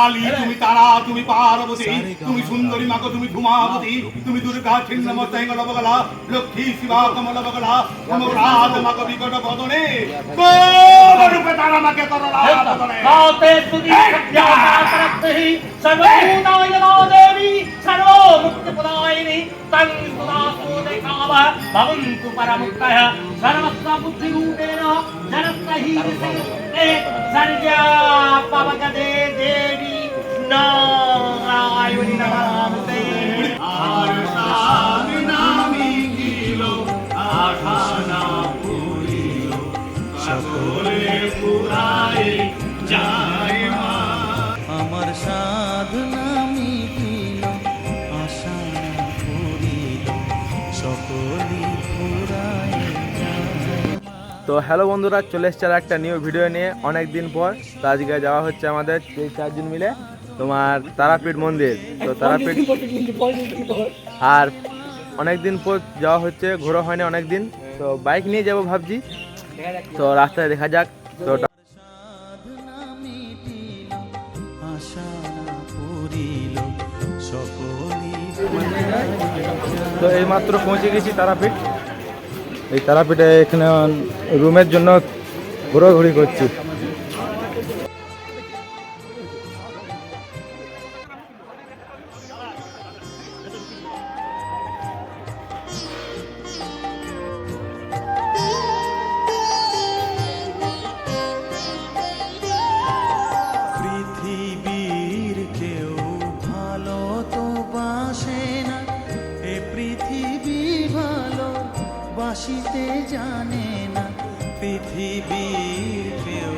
কালী, তুমি তারা, তুমি পার্বতী, তুমি সুন্দরী মাগো, তুমি ধূমাবতী, তুমি দুর্গা ছিন্নমস্তায় গলবগলা, লক্ষ্মী শিবা কমলবগলা, রাত মাগো বিকট বদনে, কোন রূপে তারা মাকে তরলা বদনে। কাতে তুদি সত্যাতরত্হি সর্বভূতায় নমো দেবী সর্বমুক্তি প্রদায়িনী তং সুদাসু দেখাব ভবন্তু পরমুক্তঃ সর্বস্ব বুদ্ধি রূপেণ জনত্রহি তে সর্যা পবগদে দেবী নারায়ণী নমস্তে। আর সাধনামি কিলো আঠানা পুরিল, সকলে পুরাই যায় মা। আমার সাধনা মিটিল, আশা পুরিল, সকলি পুরায় যায়। তো হ্যালো বন্ধুরা, চলে এসছে আর একটা নিউ ভিডিও নিয়ে অনেক দিন পর। তো আজকে যাওয়া হচ্ছে আমাদের এই 4 জন মিলে তোমার তারাপীঠ মন্দির। তো তারাপীঠ আর অনেক দিন পর যাওয়া হচ্ছে, ঘোরা হয়নি অনেক দিন। তো বাইক নিয়ে যাব ভাবছি, তো রাস্তায় দেখা যাক। তো সাধনা মিটিল, আশা পুরিল, সকলি তো এইমাত্র পৌঁছে গেছি তারাপীঠ। এই তারাপীঠে এখানে রুমের জন্য ঘোরাঘুরি করছি। পৃথিবীর কেউ ভালো তো বাসে না, এ পৃথিবী ভালো বাসিতে জানে না। পৃথিবীর কেউ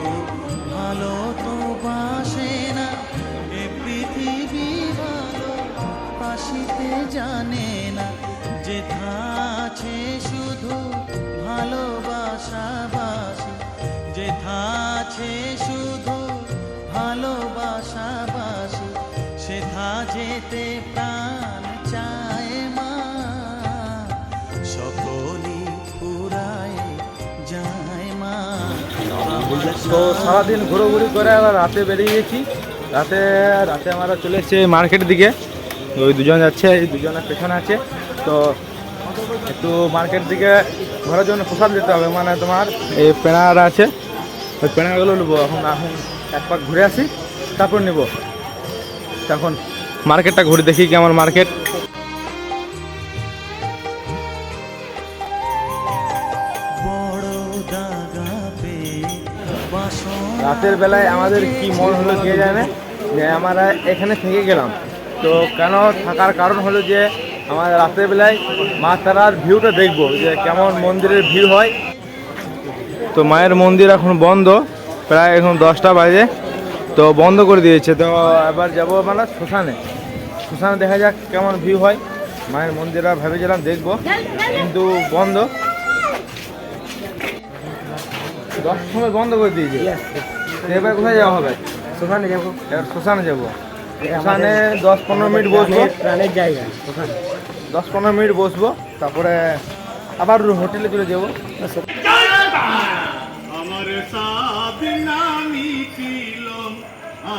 ভালো তো বাসে না, এ পৃথিবী ভালো বাসিতে জানে না। যেথা আছে শুধু ভালোবাসা বাসি, যেথা আছে শুধু ভালোবাসাবাসি, সেথা যেতে প্রাণ চায় মা, সকলি পুরায় যায় মা। তো সারাদিন ঘোরাঘুরি করে আবার রাতে বেরিয়ে গেছি। রাতে আমরা চলে এসেছি মার্কেটের দিকে। ওই দুজন যাচ্ছে, এই দুজনের পেছনে আছে। তো একটু মার্কেট দিকে ঘোরার জন্য প্রসাদ দিতে হবে, মানে তোমার এই পেনারা আছে, ওই পেনাগুলো নেবো। এখন এক পাক ঘুরে আসি, তারপর নেব। তখন মার্কেটটা ঘুরে দেখি কেমন মার্কেট। রাতের বেলায় আমাদের কি মন হলো কে জানে, যে আমরা এখানে থেকে গেলাম। তো কেন থাকার কারণ হলো যে আমরা রাতের বেলায় মা তারার ভিউটা দেখবো, যে কেমন মন্দিরের ভিউ হয়। তো মায়ের মন্দির এখন বন্ধ, প্রায় এখন 10টা বাজে, তো বন্ধ করে দিয়েছে। তো এবার যাবো মানে শ্মশানে দেখা যাক কেমন ভিউ হয়। মায়ের মন্দির আর ভেবেছিলাম দেখবো, কিন্তু বন্ধ, 10টার সময় বন্ধ করে দিয়েছে। এবার কোথায় যাওয়া হবে? শ্মশানে যাবো। এবার শ্মশানে যাবো। শ্মশানে 10-15 মিনিট বসবো, প্রাণের জায়গা। 10-15 মিনিট বসবো, তারপরে আবার হোটেলে চলে যাবো। আমার সাধনামি কিলো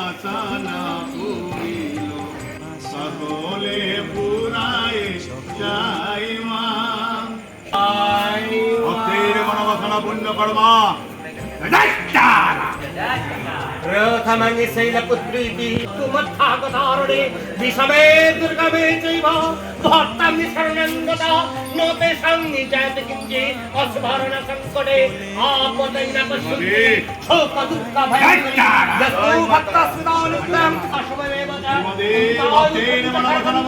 আশা না পুরিল, সকলে পুরায় যায় মা। ভক্তের মনোবাসনা পুণ্য কর্মা রথমঙ্গে শৈলপুত্রীতি তুমত্থাগতারণে বিষমে দুর্গমে চৈব ভক্তামি শরণঙ্গতা নোতে সঙ্গি জয়তে কিঞ্চে অস্মরণ সংকটে আপদৈন পশ্যন্তি শোক দুঃখ ভয়ঙ্করী যস্তু ভক্তস্মিতানুত্তম অশুভমেব চ ভক্তের মনোবাসনা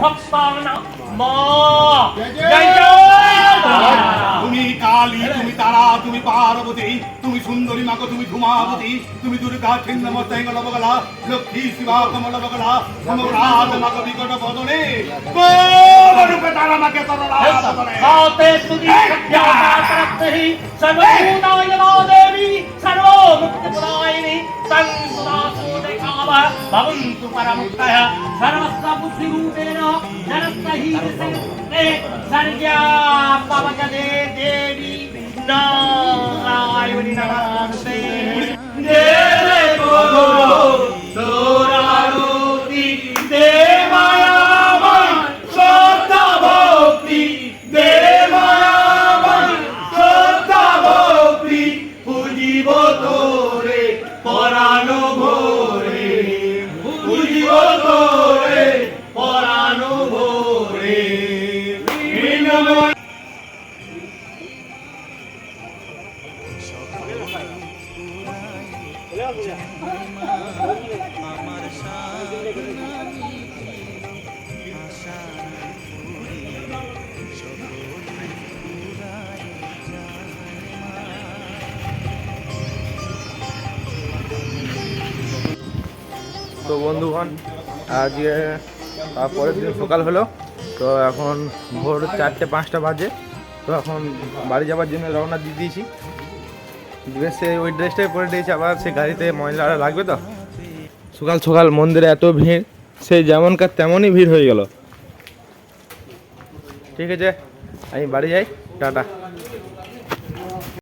ভক্তানাং মা জয় তুমি কালী, তুমি তারা, তুমি পার্বতী, তুমি সুন্দরী মাগো, তুমি ধূমাবতী, তুমি দুর্গা ছিন্নমস্তায় গলবগলা, লক্ষ্মী শিবা কমলবগলা, রাত মাগো বিকট বদনে, কোন রূপে তারা মাকে তরলা বদনে। কাতে তুদি সত্যাতরত্হি সর্বভূতায় নমো দেবী সর্বমুক্তি প্রদায়িনী তং সুদাসু দেখাব ভবন্তু পরমুক্তঃ সর্বস্ব বুদ্ধি রূপেণ জনত্রহি তে সর্যা পবগদে দেবী নারায়ণী নমস্তে। যায় মা আমার সাধনা মিটিল আশা ফুরিয়ে সকলে ফুরায় যায় মা। তো বন্ধুগণ আজকে তারপরের দিন সকাল হলো, তো এখন ভোর 4-5টা বাজে। তো এখন বাড়ি যাওয়ার জন্য রওনা দিয়ে দিয়েছি। ড্রেসে ওই ড্রেসটাই পরে দিয়েছি, আবার সে গাড়িতে ময়লা লাগবে। তো সকাল সকাল মন্দিরে এত ভিড়, সেই যেমনকার তেমনই ভিড় হয়ে গেল। ঠিক আছে, আমি বাড়ি যাই, টাটা।